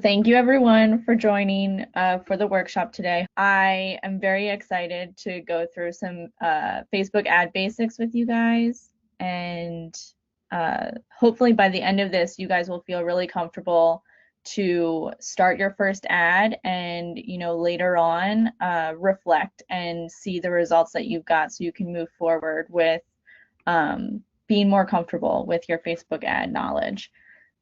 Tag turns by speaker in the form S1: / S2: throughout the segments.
S1: Thank you everyone for joining for the workshop today. I am very excited to go through some Facebook ad basics with you guys, and hopefully by the end of this you guys will feel really comfortable to start your first ad and later on reflect and see the results that you've got so you can move forward with being more comfortable with your Facebook ad knowledge.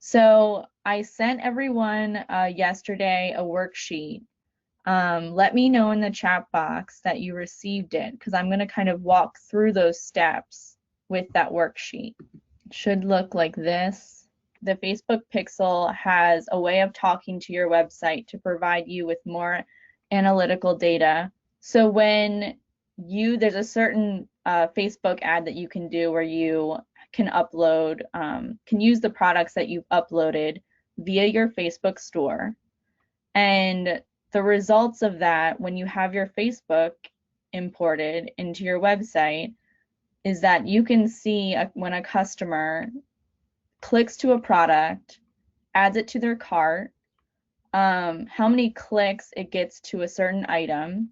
S1: So I sent everyone yesterday a worksheet. Let me know in the chat box that you received it, because I'm going to kind of walk through those steps with that worksheet. It should look like this. The Facebook Pixel has a way of talking to your website to provide you with more analytical data. So when there's a certain Facebook ad that you can do where you can upload, can use the products that you've uploaded via your Facebook store. And the results of that, when you have your Facebook imported into your website, is that you can see when a customer clicks to a product, adds it to their cart, how many clicks it gets to a certain item,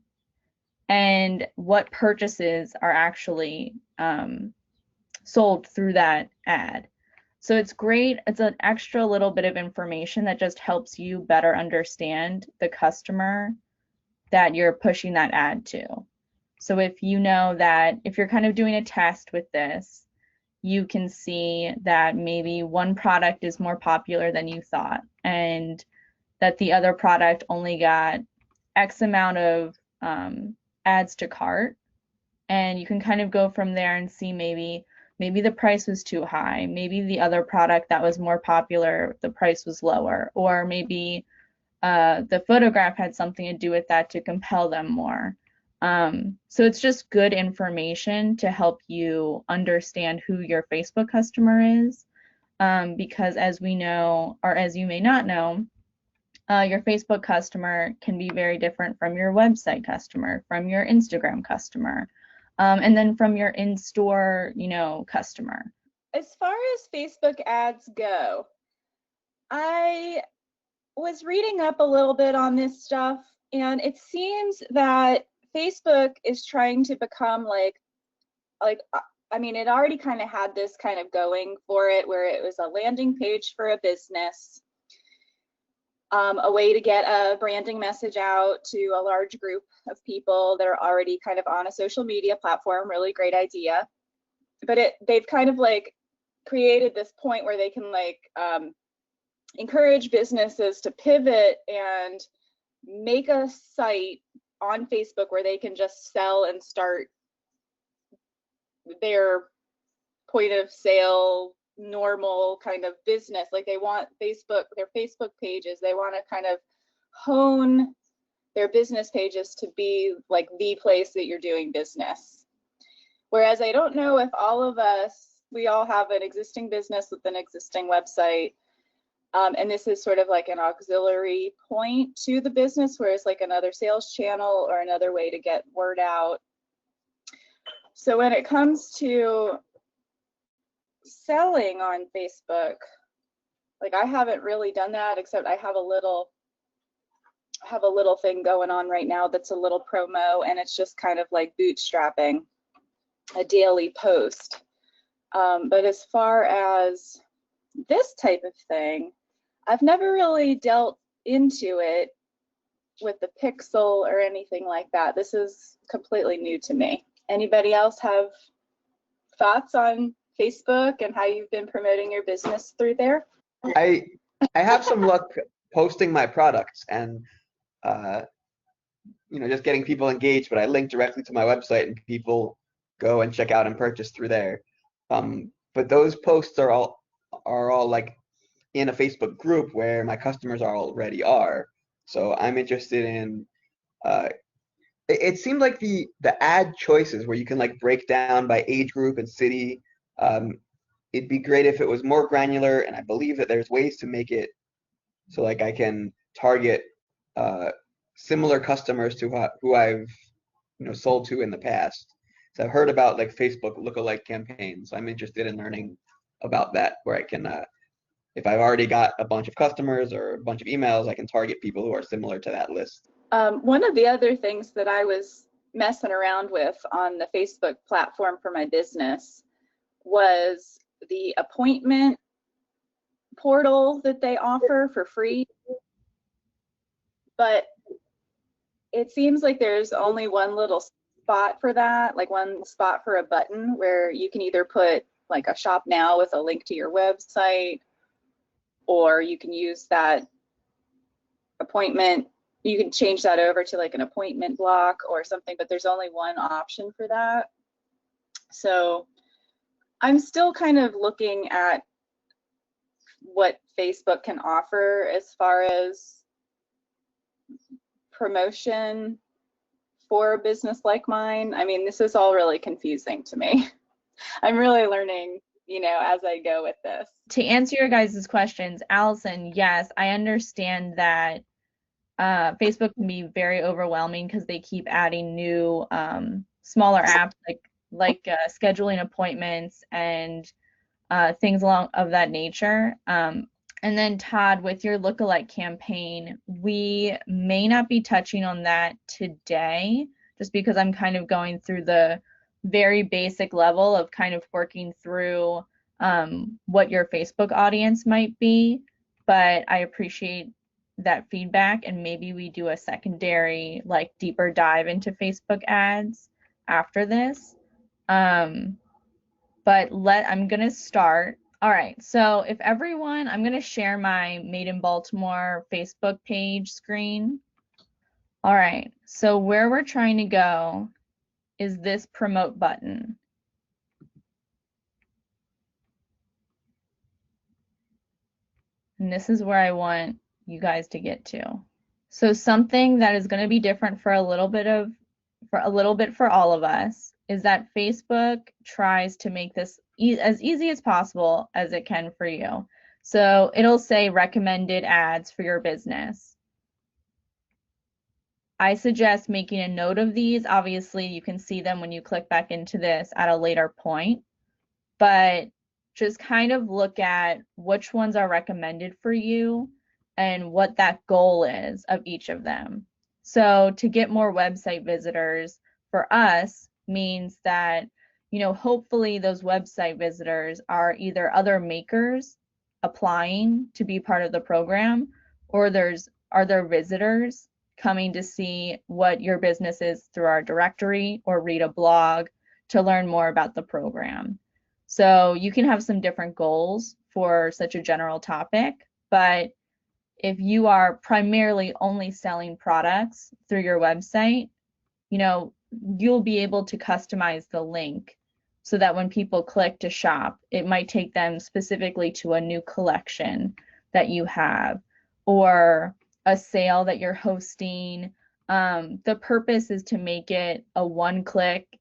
S1: and what purchases are actually sold through that ad. So it's great. It's an extra little bit of information that just helps you better understand the customer that you're pushing that ad to. So if you know that if you're kind of doing a test with this, you can see that maybe one product is more popular than you thought, and that the other product only got X amount of adds to cart, and you can kind of go from there and see maybe the price was too high, maybe the other product that was more popular, the price was lower, or maybe the photograph had something to do with that to compel them more. So it's just good information to help you understand who your Facebook customer is, because as we know, or as you may not know, your Facebook customer can be very different from your website customer, from your Instagram customer, and then from your in-store, customer.
S2: As far as Facebook ads go, I was reading up a little bit on this stuff, and it seems that Facebook is trying to become like I mean, it already kind of had this kind of going for it, where it was a landing page for a business, a way to get a branding message out to a large group of people that are already kind of on a social media platform. Really great idea. But they've kind of like created this point where they can like encourage businesses to pivot and make a site on Facebook where they can just sell and start their point of sale normal kind of business. Like they want their Facebook pages, they want to kind of hone their business pages to be like the place that you're doing business. Whereas I don't know if we all have an existing business with an existing website, and this is sort of like an auxiliary point to the business, where it's like another sales channel or another way to get word out. So when it comes to selling on Facebook, like I haven't really done that, except I have a little thing going on right now that's a little promo, and it's just kind of like bootstrapping a daily post. But as far as this type of thing, I've never really dealt into it with the Pixel or anything like that. This is completely new to me. Anybody else have thoughts on Facebook and how you've been promoting your business through there?
S3: I have some luck posting my products and just getting people engaged, but I link directly to my website and people go and check out and purchase through there. But those posts are all like in a Facebook group where my customers already are. So I'm interested in it seemed like the ad choices where you can like break down by age group and city. It'd be great if it was more granular, and I believe that there's ways to make it so like I can target similar customers to who I've sold to in the past. So I've heard about like Facebook lookalike campaigns. I'm interested in learning about that, where I can if I've already got a bunch of customers or a bunch of emails, I can target people who are similar to that list.
S2: One of the other things that I was messing around with on the Facebook platform for my business was the appointment portal that they offer for free. But it seems like there's only one little spot for that, like one spot for a button where you can either put like a shop now with a link to your website, or you can use that appointment, you can change that over to like an appointment block or something, but there's only one option for that. So I'm still kind of looking at what Facebook can offer as far as promotion for a business like mine. I mean, this is all really confusing to me. I'm really learning, you know, as I go with this.
S1: To answer your guys' questions, Allison, yes, I understand that Facebook can be very overwhelming because they keep adding new smaller apps like scheduling appointments and things along of that nature. And then Todd, with your lookalike campaign, we may not be touching on that today, just because I'm kind of going through the very basic level of kind of working through what your Facebook audience might be. But I appreciate that feedback, and maybe we do a secondary, like, deeper dive into Facebook ads after this. But I'm gonna start. All right, so if everyone, I'm gonna share my Made in Baltimore Facebook page screen. All right, so where we're trying to go is this promote button. And this is where I want you guys to get to. So something that is going to be different for a little bit for all of us is that Facebook tries to make this as easy as possible as it can for you. So it'll say recommended ads for your business. I suggest making a note of these. Obviously, you can see them when you click back into this at a later point, but just kind of look at which ones are recommended for you and what that goal is of each of them. So to get more website visitors for us means that, you know, hopefully those website visitors are either other makers applying to be part of the program, or are there visitors coming to see what your business is through our directory or read a blog to learn more about the program. So you can have some different goals for such a general topic, but if you are primarily only selling products through your website, you know, you'll be able to customize the link so that when people click to shop, it might take them specifically to a new collection that you have or a sale that you're hosting. The purpose is to make it a one-click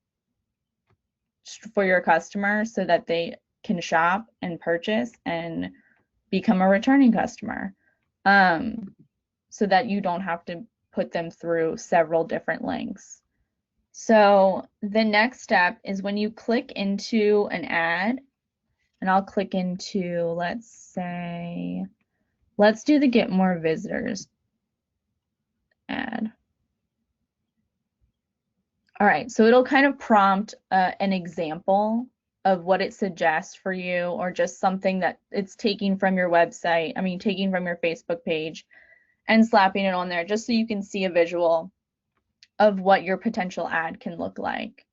S1: for your customer so that they can shop and purchase and become a returning customer, so that you don't have to put them through several different links. So the next step is when you click into an ad, and I'll click into, let's do the get more visitors ad. All right, so it'll kind of prompt an example of what it suggests for you, or just something that it's taking from your website, taking from your Facebook page and slapping it on there just so you can see a visual of what your potential ad can look like.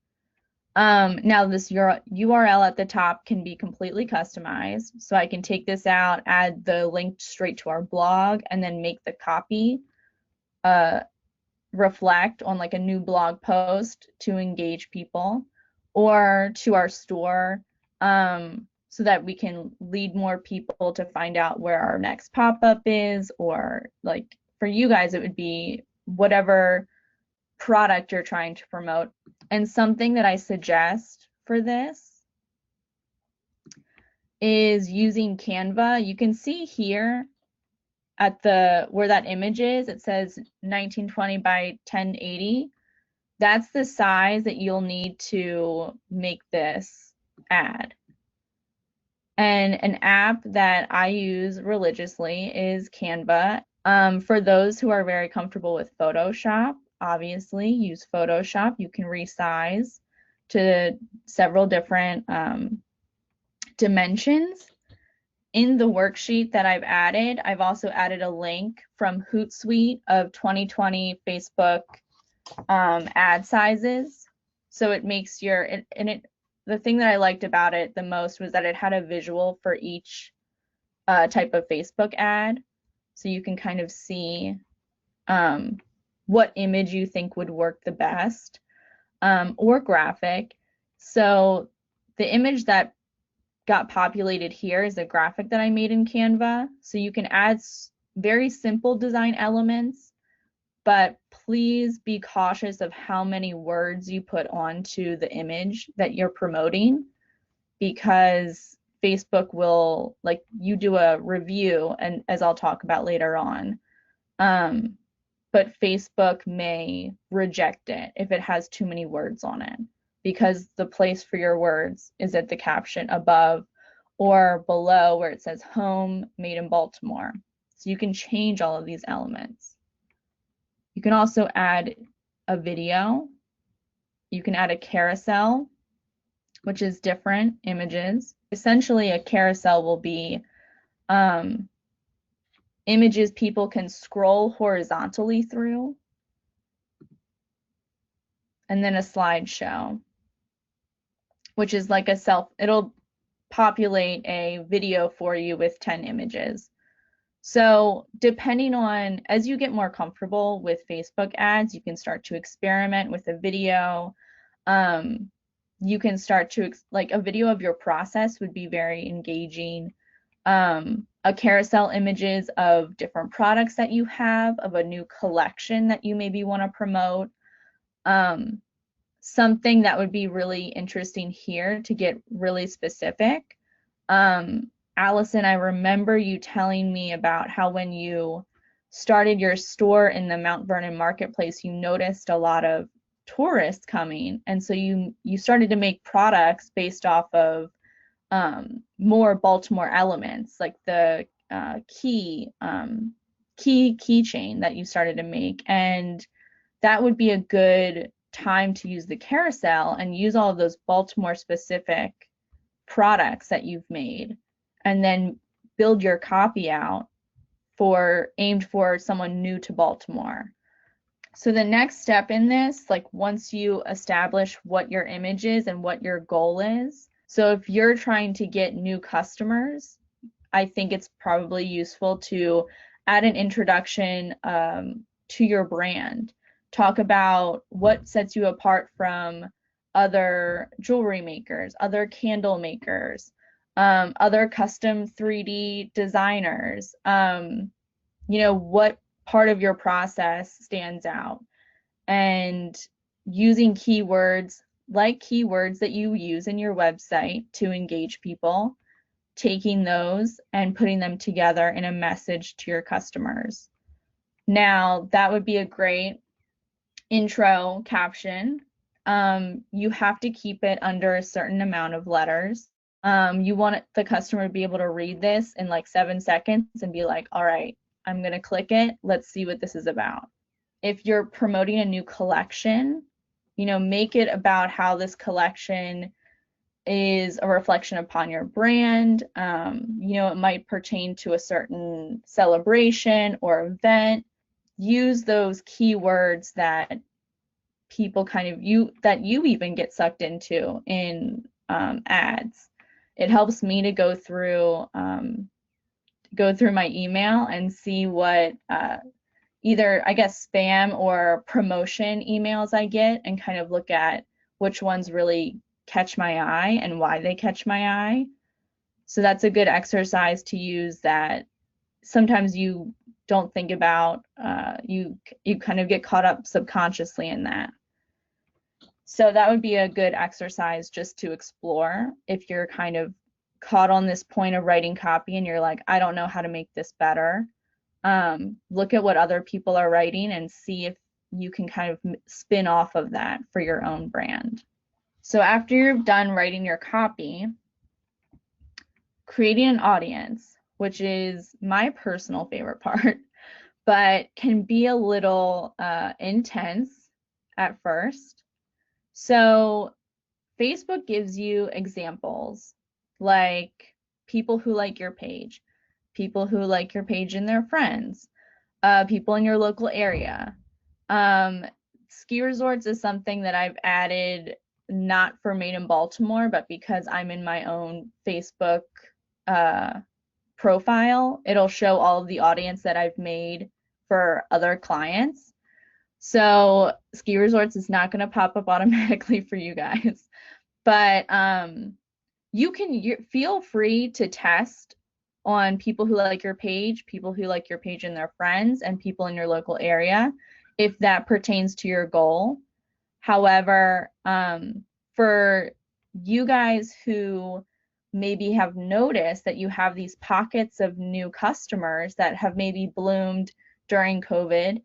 S1: Now this URL at the top can be completely customized. So I can take this out, add the link straight to our blog, and then make the copy reflect on like a new blog post to engage people, or to our store, so that we can lead more people to find out where our next pop-up is, or like for you guys, it would be whatever product you're trying to promote. And something that I suggest for this is using Canva. You can see here at where that image is, it says 1920 by 1080. That's the size that you'll need to make this ad. And an app that I use religiously is Canva. For those who are very comfortable with Photoshop, obviously use Photoshop. You can resize to several different dimensions. In the worksheet that I've also added a link from Hootsuite of 2020 Facebook ad sizes. So it makes the thing that I liked about it the most was that it had a visual for each type of Facebook ad. So you can kind of see what image you think would work the best, or graphic. So the image that got populated here is a graphic that I made in Canva. So you can add very simple design elements, but please be cautious of how many words you put onto the image that you're promoting, because Facebook will, like, you do a review, and as I'll talk about later on, but Facebook may reject it if it has too many words on it, because the place for your words is at the caption above or below where it says home made in Baltimore. So you can change all of these elements. You can also add a video. You can add a carousel, which is different images. Essentially, a carousel will be images people can scroll horizontally through, and then a slideshow, which is like it'll populate a video for you with 10 images. So depending on, as you get more comfortable with Facebook ads, you can start to experiment with a video. You can start to, like, a video of your process would be very engaging. A carousel images of different products that you have, of a new collection that you maybe want to promote. Something that would be really interesting here to get really specific. Allison, I remember you telling me about how when you started your store in the Mount Vernon marketplace, you noticed a lot of tourists coming, and so you started to make products based off of more Baltimore elements, like the keychain that you started to make. And that would be a good time to use the carousel and use all of those Baltimore specific products that you've made, and then build your copy out aimed for someone new to Baltimore. So the next step in this, like, once you establish what your image is and what your goal is, so if you're trying to get new customers, I think it's probably useful to add an introduction to your brand. Talk about what sets you apart from other jewelry makers, other candle makers, other custom 3D designers. What part of your process stands out, and using keywords that you use in your website to engage people, taking those and putting them together in a message to your customers. Now, that would be a great intro caption. You have to keep it under a certain amount of letters. You want the customer to be able to read this in like 7 seconds and be like, all right, I'm going to click it. Let's see what this is about. If you're promoting a new collection, make it about how this collection is a reflection upon your brand. It might pertain to a certain celebration or event. Use those keywords that people that you even get sucked into in ads. It helps me to go through my email and see what either, I guess, spam or promotion emails I get, and kind of look at which ones really catch my eye and why they catch my eye. So that's a good exercise to use that sometimes you don't think about. You kind of get caught up subconsciously in that. So that would be a good exercise just to explore if you're kind of caught on this point of writing copy and you're like, I don't know how to make this better. Look at what other people are writing and see if you can kind of spin off of that for your own brand. So after you're done writing your copy, creating an audience, which is my personal favorite part, but can be a little intense at first. So Facebook gives you examples like people who like your page, people who like your page and their friends, people in your local area. Ski resorts is something that I've added not for Made in Baltimore, but because I'm in my own Facebook profile, it'll show all of the audience that I've made for other clients. So ski resorts is not going to pop up automatically for you guys, but you feel free to test on people who like your page, people who like your page and their friends, and people in your local area, if that pertains to your goal. However, for you guys who maybe have noticed that you have these pockets of new customers that have maybe bloomed during COVID,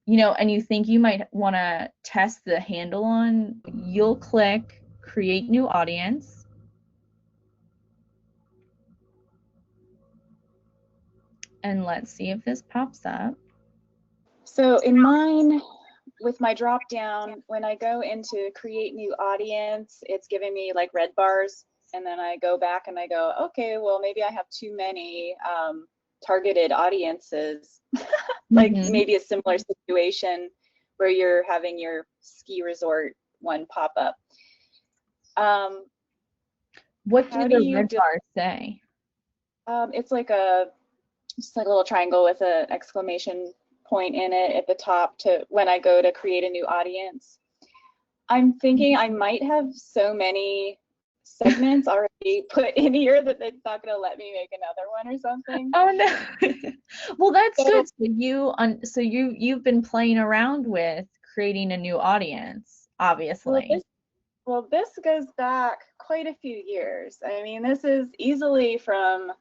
S1: you know, and you think you might want to test the handle on, you'll click create new audience. And let's see if this pops up.
S2: So in mine, with my drop down, when I go into create new audience, it's giving me like red bars. And then I go back and I go, okay, well, maybe I have too many targeted audiences. Like maybe a similar situation where you're having your ski resort one pop up.
S1: What do the red bars say?
S2: It's like just like a little triangle with an exclamation point in it at the top to when I go to create a new audience. I'm thinking I might have so many segments already put in here that it's not going to let me make another one or something.
S1: Oh no. Well, that's good. So you've been playing around with creating a new audience, obviously.
S2: Well, this goes back quite a few years. I mean, this is easily from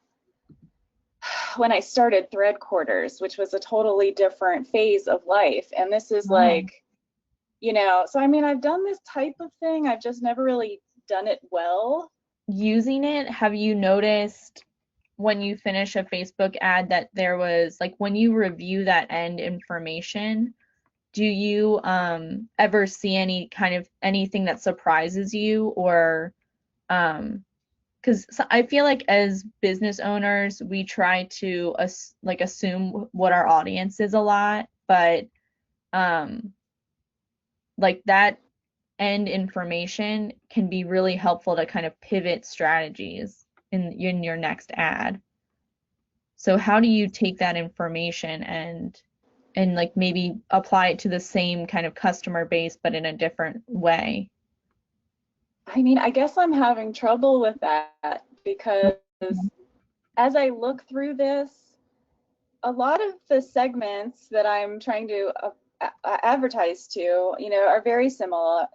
S2: when I started Thread Quarters, which was a totally different phase of life. And this is like, you know, so I mean, I've done this type of thing. I've just never really done it well.
S1: Using it, have you noticed when you finish a Facebook ad that there was, like, when you review that end information, do you ever see any kind of anything that surprises you, or because I feel like as business owners, we try to assume what our audience is a lot, but like that end information can be really helpful to kind of pivot strategies in your next ad. So how do you take that information and like maybe apply it to the same kind of customer base but in a different way?
S2: I mean, I guess I'm having trouble with that because as I look through this, a lot of the segments that I'm trying to advertise to, you know, are very similar.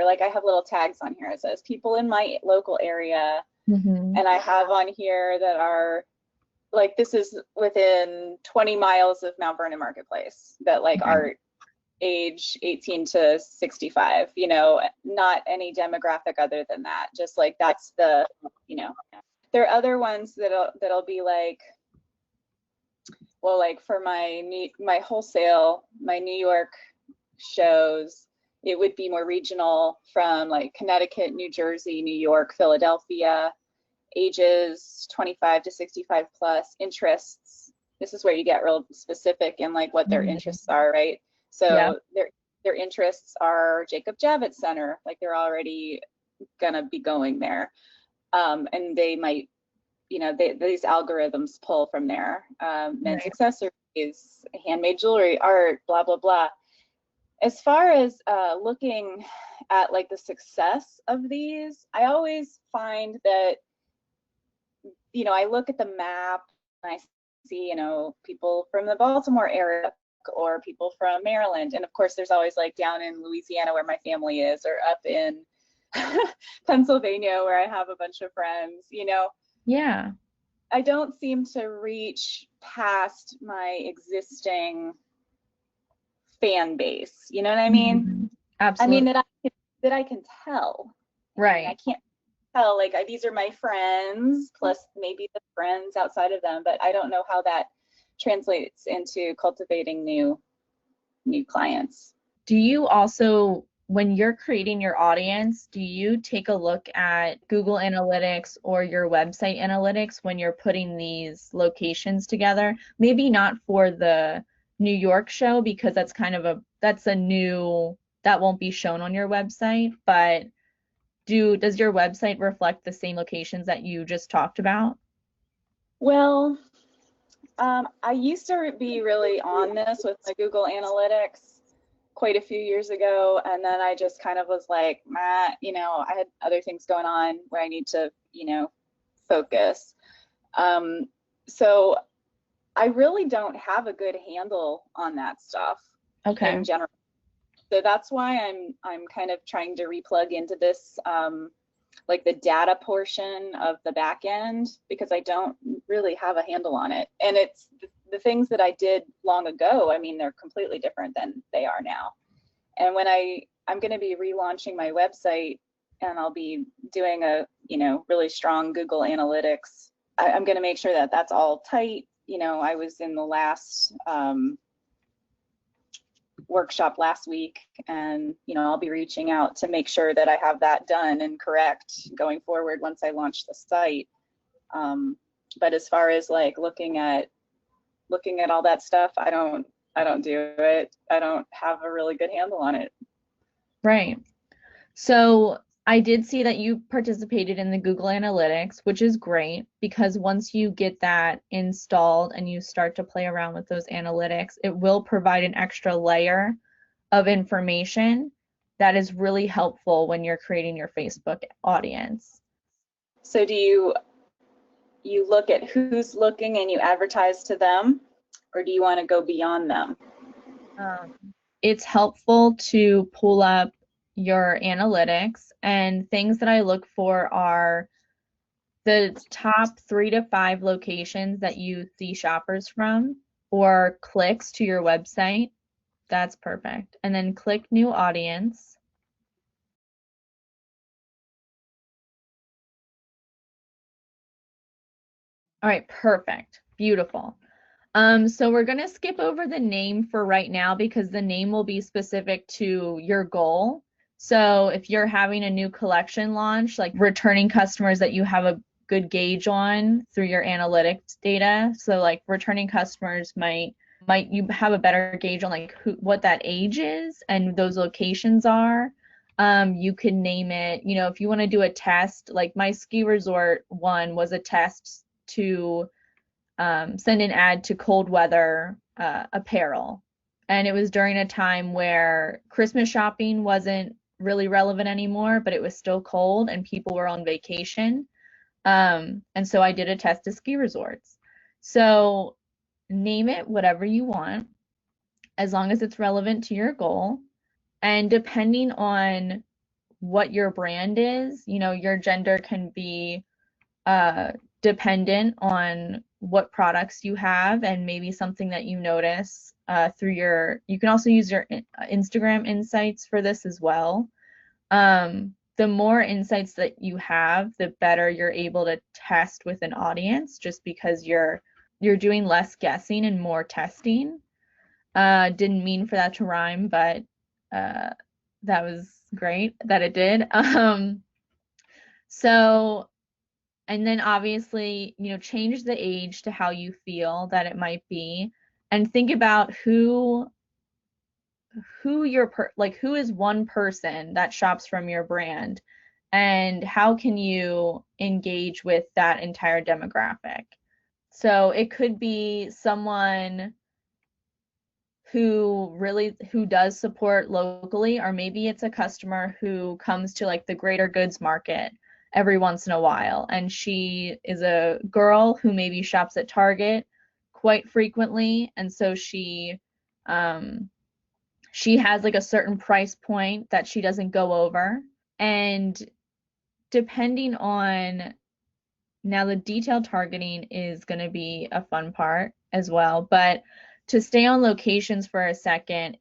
S2: Like I have little tags on here. It says people in my local area, and I have on here that are like, this is within 20 miles of Mount Vernon Marketplace, that like are age 18 to 65, you know, not any demographic other than that. Just like that's the, you know, there are other ones that'll be like, well, like for my wholesale, my New York shows, it would be more regional from like Connecticut, New Jersey, New York, Philadelphia, ages 25 to 65 plus, interests. This is where you get real specific in like what their interests are, right? So their interests are Jacob Javits Center, like they're already gonna be going there. And they might, you know, these algorithms pull from there. Men's accessories, handmade jewelry, art, blah, blah, blah. As far as looking at like the success of these, I always find that, you know, I look at the map and I see, you know, people from the Baltimore area or people from Maryland. And of course, there's always like down in Louisiana where my family is, or up in Pennsylvania where I have a bunch of friends, you know.
S1: Yeah.
S2: I don't seem to reach past my existing fan base. You know what I mean?
S1: Absolutely.
S2: I mean that I can tell.
S1: Right.
S2: I can't tell, like, these are my friends, plus maybe the friends outside of them, but I don't know how that translates into cultivating new clients.
S1: Do you also, when you're creating your audience, do you take a look at Google Analytics or your website analytics when you're putting these locations together? Maybe not for the New York show, because that's kind of that won't be shown on your website, but does your website reflect the same locations that you just talked about?
S2: Well, I used to be really on this with my Google Analytics quite a few years ago, and then I just kind of was like, I had other things going on where I need to, focus. So I really don't have a good handle on that stuff in general. So that's why I'm kind of trying to replug into this, like the data portion of the back end, because I don't really have a handle on it. And it's the things that I did long ago, I mean, they're completely different than they are now. And when I'm going to be relaunching my website, and I'll be doing a, really strong Google Analytics, I'm going to make sure that that's all tight. I was in the last workshop last week, and I'll be reaching out to make sure that I have that done and correct going forward once I launch the site. But as far as like looking at all that stuff, I don't do it. I don't have a really good handle on it.
S1: Right. So I did see that you participated in the Google Analytics, which is great, because once you get that installed and you start to play around with those analytics, it will provide an extra layer of information that is really helpful when you're creating your Facebook audience.
S2: So do you look at who's looking and you advertise to them, or do you want to go beyond them?
S1: It's helpful to pull up your analytics, and things that I look for are the top 3 to 5 locations that you see shoppers from, or clicks to your website. That's perfect. And then click new audience. All right, perfect. Beautiful. So we're going to skip over the name for right now, because the name will be specific to your goal. So if you're having a new collection launch, like returning customers that you have a good gauge on through your analytics data. So like returning customers might you have a better gauge on like what that age is and those locations are. You can name it, if you want to do a test, like my ski resort one was a test to send an ad to cold weather apparel. And it was during a time where Christmas shopping wasn't really relevant anymore, but it was still cold and people were on vacation. And so I did a test of ski resorts. So name it whatever you want, as long as it's relevant to your goal. And depending on what your brand is, your gender can be dependent on what products you have, and maybe something that you notice through you can also use your Instagram insights for this as well. The more insights that you have, the better you're able to test with an audience, just because you're doing less guessing and more testing. Didn't mean for that to rhyme, but that was great that it did. So, and then obviously, change the age to how you feel that it might be, and think about who who is one person that shops from your brand, and how can you engage with that entire demographic. So it could be someone who does support locally, or maybe it's a customer who comes to like the Greater Goods Market every once in a while, and she is a girl who maybe shops at Target quite frequently, and so she has like a certain price point that she doesn't go over. And depending on, now the detailed targeting is going to be a fun part as well, but to stay on locations for a second,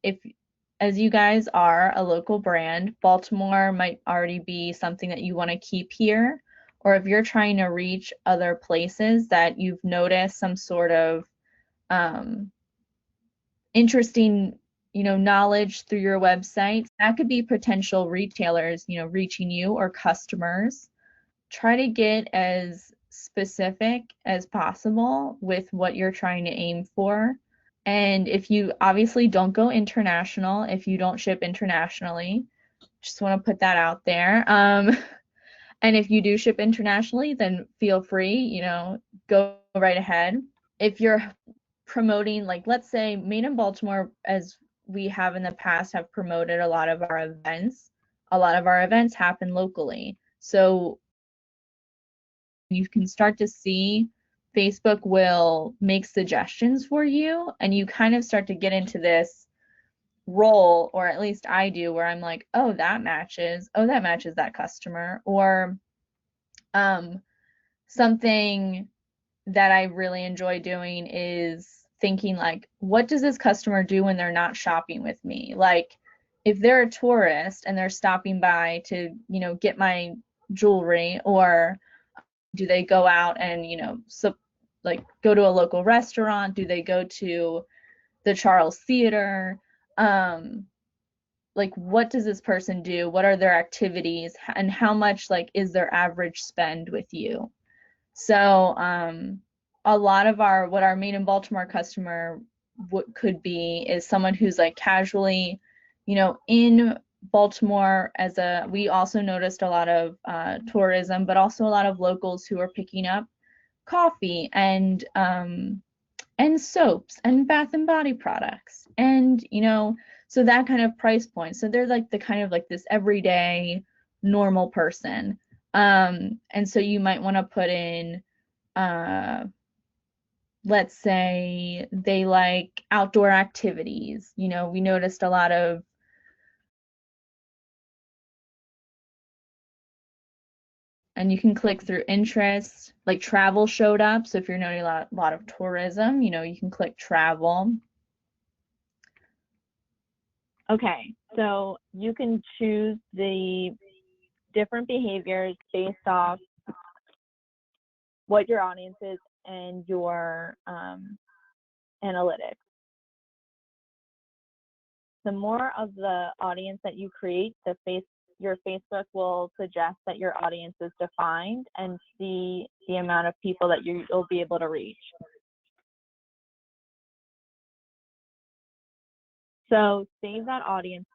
S1: as you guys are a local brand, Baltimore might already be something that you want to keep here. Or if you're trying to reach other places that you've noticed some sort of interesting, knowledge through your website, that could be potential retailers, reaching you or customers. Try to get as specific as possible with what you're trying to aim for. And if you obviously don't go international, if you don't ship internationally, just want to put that out there. And if you do ship internationally, then feel free, go right ahead. If you're promoting, like, let's say Made in Baltimore, as we have in the past, have promoted a lot of our events. A lot of our events happen locally. So you can start to see Facebook will make suggestions for you, and you kind of start to get into this role, or at least I do, where I'm like, oh, that matches that customer. Or something that I really enjoy doing is thinking, like, what does this customer do when they're not shopping with me? Like, if they're a tourist and they're stopping by to, get my jewelry, or do they go out and, like, go to a local restaurant? Do they go to the Charles Theater? Like, what does this person do? What are their activities? And how much, like, is their average spend with you? So a lot of what our Made in Baltimore customer could be is someone who's like casually, in Baltimore. We also noticed a lot of tourism, but also a lot of locals who are picking up coffee and soaps and bath and body products, and so that kind of price point. So they're like the kind of like this everyday normal person. And so you might want to put in, let's say they like outdoor activities. We noticed a lot of and you can click through interest, like travel showed up. So if you're noting a lot of tourism, you can click travel.
S4: Okay, so you can choose the different behaviors based off what your audience is and your analytics. The more of the audience that you create, your Facebook will suggest that your audience is defined and see the amount of people that you'll be able to reach. So save that audience.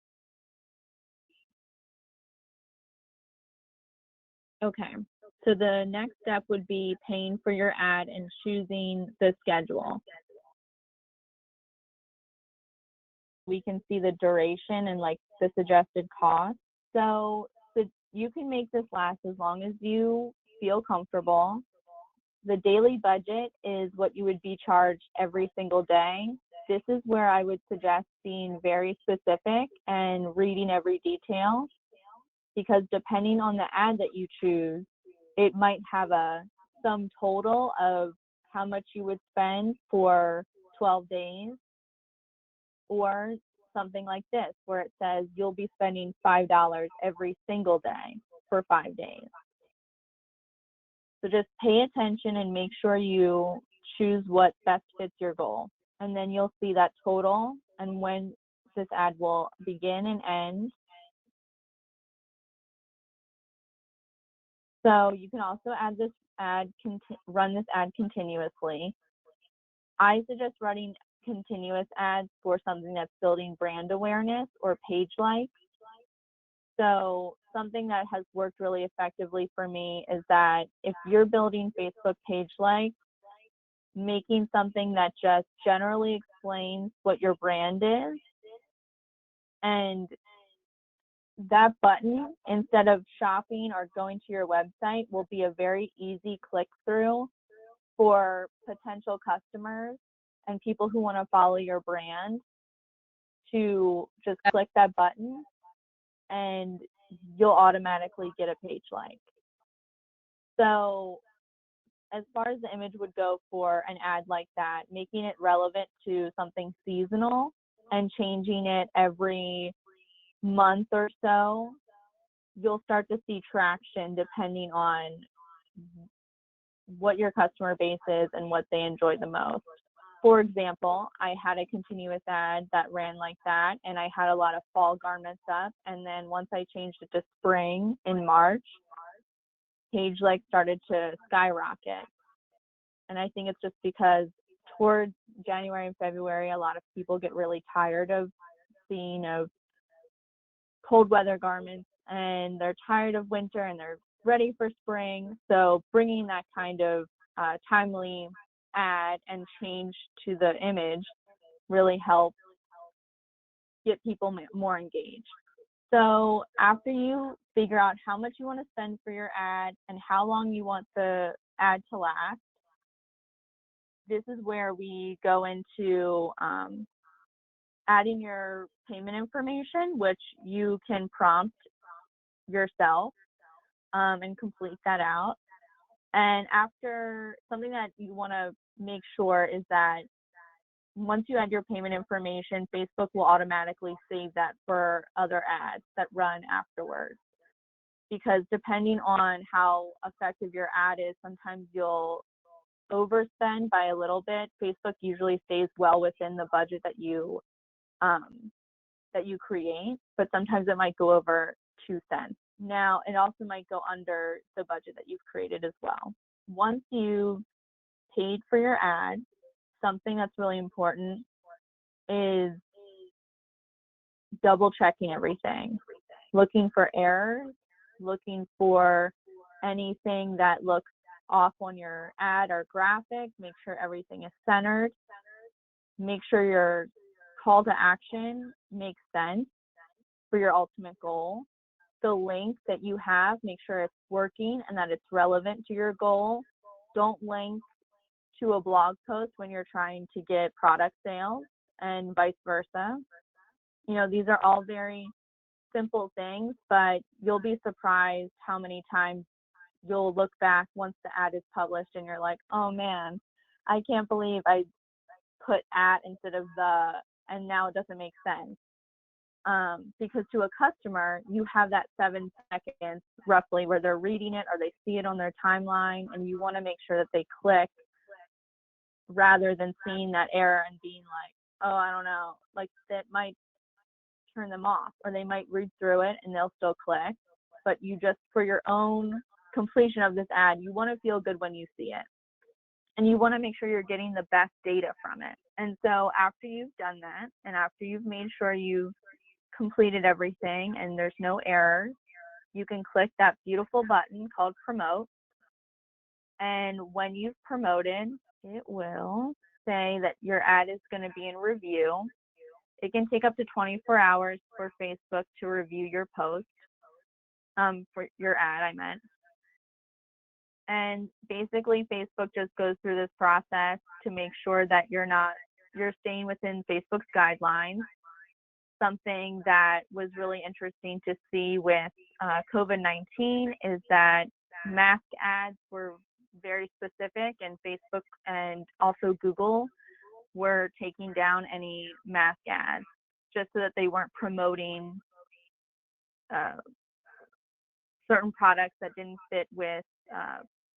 S4: Okay, so the next step would be paying for your ad and choosing the schedule. We can see the duration and like the suggested cost. So you can make this last as long as you feel comfortable. The daily budget is what you would be charged every single day. This is where I would suggest being very specific and reading every detail, because depending on the ad that you choose, it might have a sum total of how much you would spend for 12 days, or something like this where it says you'll be spending $5 every single day for 5 days. So just pay attention and make sure you choose what best fits your goal. And then you'll see that total and when this ad will begin and end. So you can also run this ad continuously. I suggest running continuous ads for something that's building brand awareness or page likes. So something that has worked really effectively for me is that if you're building Facebook page likes, making something that just generally explains what your brand is, and that button, instead of shopping or going to your website, will be a very easy click through for potential customers and people who want to follow your brand to just click that button and you'll automatically get a page like. So as far as the image would go for an ad like that, making it relevant to something seasonal and changing it every month or so, you'll start to see traction depending on what your customer base is and what they enjoy the most. For example, I had a continuous ad that ran like that, and I had a lot of fall garments up. And then once I changed it to spring in March, page likes started to skyrocket. And I think it's just because towards January and February, a lot of people get really tired of seeing of cold weather garments, and they're tired of winter and they're ready for spring. So bringing that kind of timely ad and change to the image really helps get people more engaged. So after you figure out how much you want to spend for your ad and how long you want the ad to last, this is where we go into adding your payment information, which you can prompt yourself and complete that out. And after, something that you want to make sure is that once you add your payment information, Facebook will automatically save that for other ads that run afterwards. Because depending on how effective your ad is, sometimes you'll overspend by a little bit. Facebook usually stays well within the budget that you create, but sometimes it might go over 2 cents. Now, it also might go under the budget that you've created as well. Once you've paid for your ad, something that's really important is double checking everything, looking for errors, looking for anything that looks off on your ad or graphic. Make sure everything is centered. Make sure your call to action makes sense for your ultimate goal. The link that you have, make sure it's working and that it's relevant to your goal. Don't link to a blog post when you're trying to get product sales, and vice versa. You know, these are all very simple things, but you'll be surprised how many times you'll look back once the ad is published and you're like, oh man, I can't believe I put at instead of the, and now it doesn't make sense. Because to a customer, you have that 7 seconds roughly where they're reading it or they see it on their timeline, and you want to make sure that they click rather than seeing that error and being like, oh, I don't know, like that might turn them off, or they might read through it and they'll still click. But you just, for your own completion of this ad, you want to feel good when you see it. And you want to make sure you're getting the best data from it. And so after you've done that, and after you've made sure you've completed everything and there's no errors, you can click that beautiful button called promote. And when you've promoted, it will say that your ad is going to be in review. It can take up to 24 hours for Facebook to review your post, for your ad, I meant. And basically, Facebook just goes through this process to make sure that you're staying within Facebook's guidelines. Something that was really interesting to see with COVID-19 is that mask ads were very specific, and Facebook and also Google were taking down any mask ads just so that they weren't promoting certain products that didn't fit with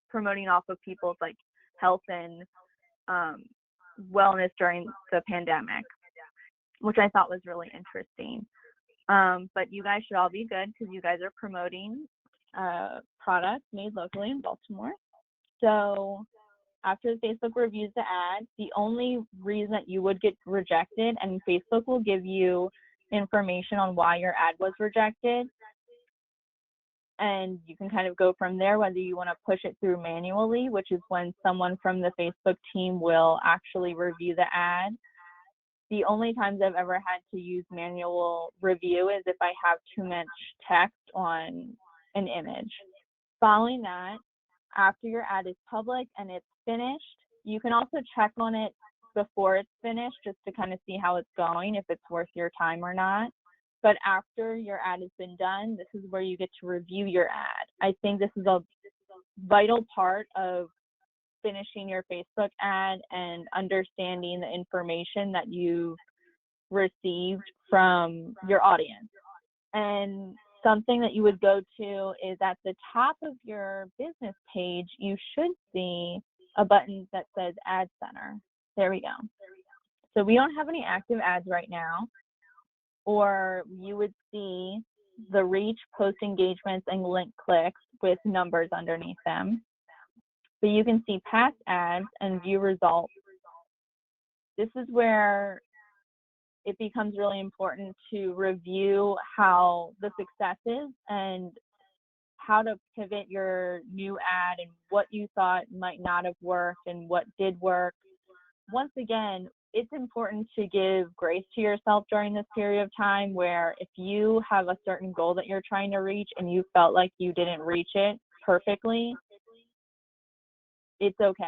S4: promoting off of people's like health and wellness during the pandemic, which I thought was really interesting. But you guys should all be good because you guys are promoting products made locally in Baltimore. So after Facebook reviews the ad, the only reason that you would get rejected, and Facebook will give you information on why your ad was rejected, and you can kind of go from there whether you want to push it through manually, which is when someone from the Facebook team will actually review the ad. The only times I've ever had to use manual review is if I have too much text on an image. Following that, after your ad is public and it's finished, you can also check on it before it's finished just to kind of see how it's going, if it's worth your time or not. But after your ad has been done, this is where you get to review your ad. I think this is a vital part of finishing your Facebook ad and understanding the information that you've received from your audience. And something that you would go to is at the top of your business page, you should see a button that says Ad Center. There we go. So we don't have any active ads right now, or you would see the reach, post engagements, and link clicks with numbers underneath them. But you can see past ads and view results. This is where it becomes really important to review how the success is and how to pivot your new ad and what you thought might not have worked and what did work. Once again, it's important to give grace to yourself during this period of time, where if you have a certain goal that you're trying to reach and you felt like you didn't reach it perfectly, it's okay.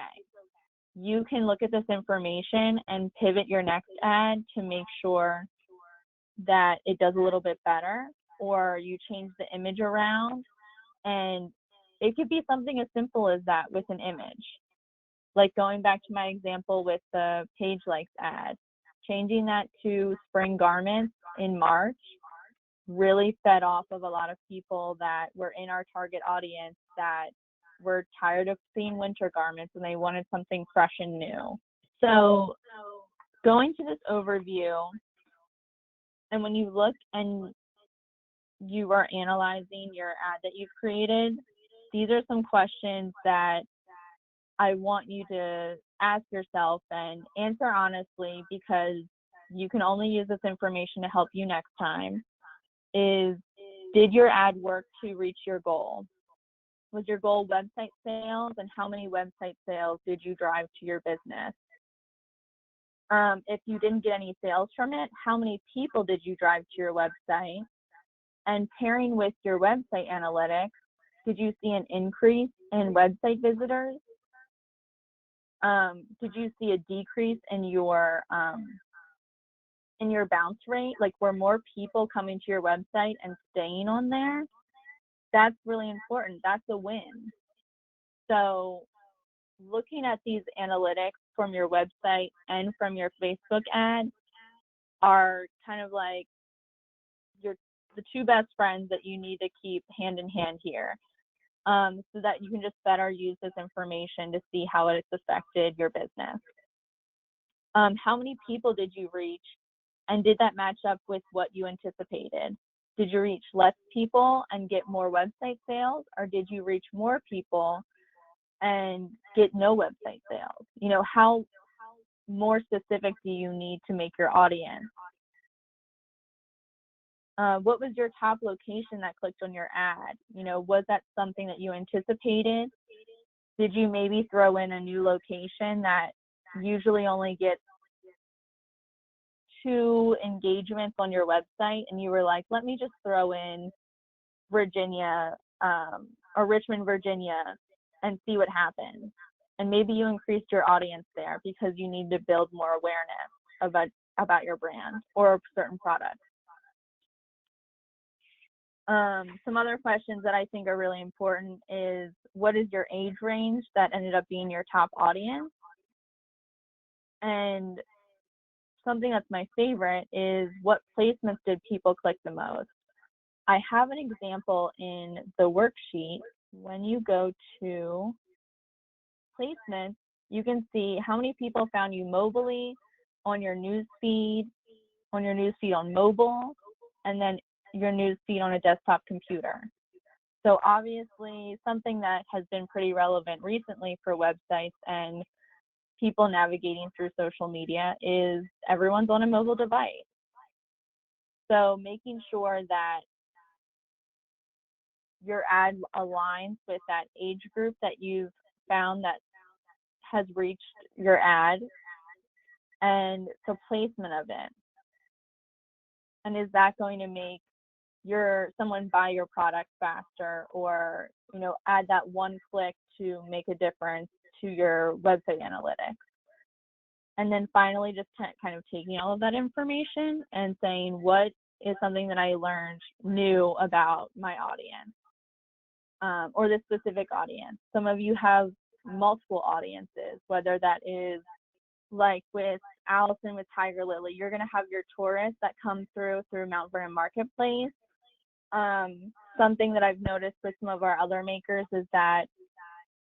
S4: You can look at this information and pivot your next ad to make sure that it does a little bit better, or you change the image around. And it could be something as simple as that with an image. Like going back to my example with the page likes ad, changing that to spring garments in March really fed off of a lot of people that were in our target audience that were tired of seeing winter garments and they wanted something fresh and new. So going to this overview, and when you look and you are analyzing your ad that you've created, these are some questions that I want you to ask yourself and answer honestly, because you can only use this information to help you next time. Is, did your ad work to reach your goal? Was your goal website sales, and how many website sales did you drive to your business? If you didn't get any sales from it, how many people did you drive to your website? And pairing with your website analytics, did you see an increase in website visitors? Did you see a decrease in your bounce rate? Like, were more people coming to your website and staying on there? That's really important. That's a win. So looking at these analytics from your website and from your Facebook ad are kind of like the two best friends that you need to keep hand in hand here, so that you can just better use this information to see how it's affected your business. How many people did you reach, and did that match up with what you anticipated? Did you reach less people and get more website sales, or did you reach more people and get no website sales? You know, how more specific do you need to make your audience? What was your top location that clicked on your ad? You know, was that something that you anticipated? Did you maybe throw in a new location that usually only gets 2 engagements on your website, and you were like, let me just throw in Virginia or Richmond, Virginia, and see what happens? And maybe you increased your audience there because you need to build more awareness about your brand or a certain product. Some other questions that I think are really important is, what is your age range that ended up being your top audience? And something that's my favorite is, what placements did people click the most? I have an example in the worksheet. When you go to placements, you can see how many people found you mobilely, on your news feed on mobile, and then your news feed on a desktop computer. So obviously something that has been pretty relevant recently for websites and people navigating through social media is everyone's on a mobile device. So making sure that your ad aligns with that age group that you've found that has reached your ad, and the placement of it. And is that going to make someone buy your product faster, or, you know, add that one click to make a difference to your website analytics? And then finally, just kind of taking all of that information and saying, what is something that I learned new about my audience, or this specific audience? Some of you have multiple audiences, whether that is like with Allison with Tiger Lily, you're going to have your tourists that come through Mount Vernon Marketplace. Something that I've noticed with some of our other makers is that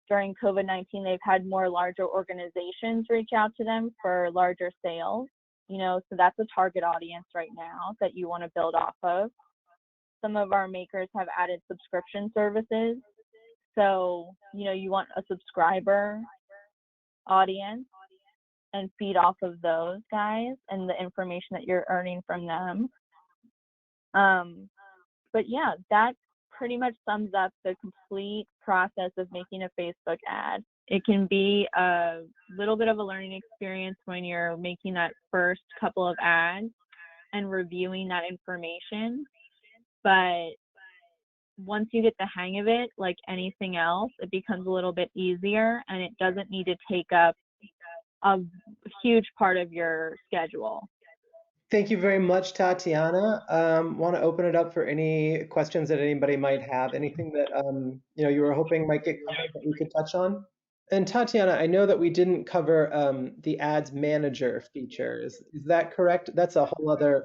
S4: during COVID-19, they've had more larger organizations reach out to them for larger sales, so that's a target audience right now that you want to build off of. Some of our makers have added subscription services. So, you want a subscriber audience and feed off of those guys and the information that you're earning from them. But yeah, that pretty much sums up the complete process of making a Facebook ad. It can be a little bit of a learning experience when you're making that first couple of ads and reviewing that information. But once you get the hang of it, like anything else, it becomes a little bit easier and it doesn't need to take up a huge part of your schedule.
S5: Thank you very much, Tatiana. Want to open it up for any questions that anybody might have, anything that you were hoping might get covered that we could touch on? And Tatiana, I know that we didn't cover the Ads Manager features. Is that correct? That's a whole other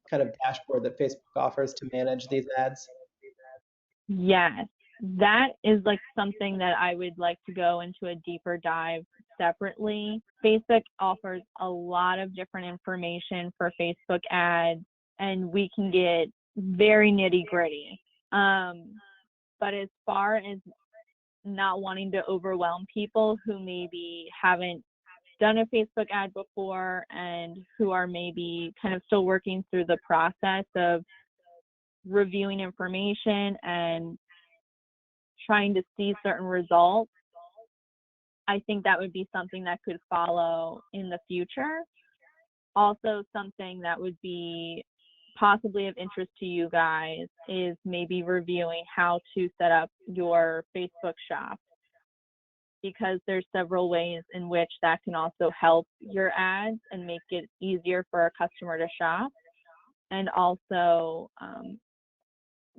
S5: kind of dashboard that Facebook offers to manage these ads.
S4: Yes, that is like something that I would like to go into a deeper dive separately. Facebook offers a lot of different information for Facebook ads, and we can get very nitty gritty. But as far as not wanting to overwhelm people who maybe haven't done a Facebook ad before and who are maybe kind of still working through the process of reviewing information and trying to see certain results, I think that would be something that could follow in the future. Also, something that would be possibly of interest to you guys is maybe reviewing how to set up your Facebook shop, because there's several ways in which that can also help your ads and make it easier for a customer to shop, and also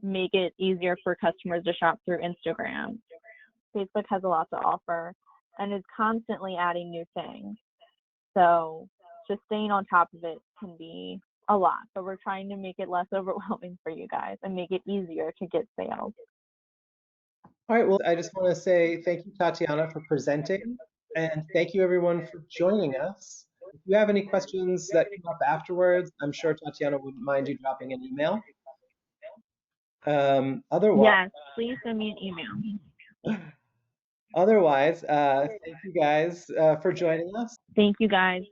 S4: make it easier for customers to shop through Instagram. Facebook has a lot to offer and is constantly adding new things. So just staying on top of it can be a lot, but we're trying to make it less overwhelming for you guys and make it easier to get sales.
S5: All right, well, I just want to say thank you, Tatiana, for presenting, and thank you, everyone, for joining us. If you have any questions that come up afterwards, I'm sure Tatiana wouldn't mind you dropping an email. Otherwise,
S4: yes, please send me an email.
S5: Otherwise, thank you guys for joining us.
S4: Thank you guys.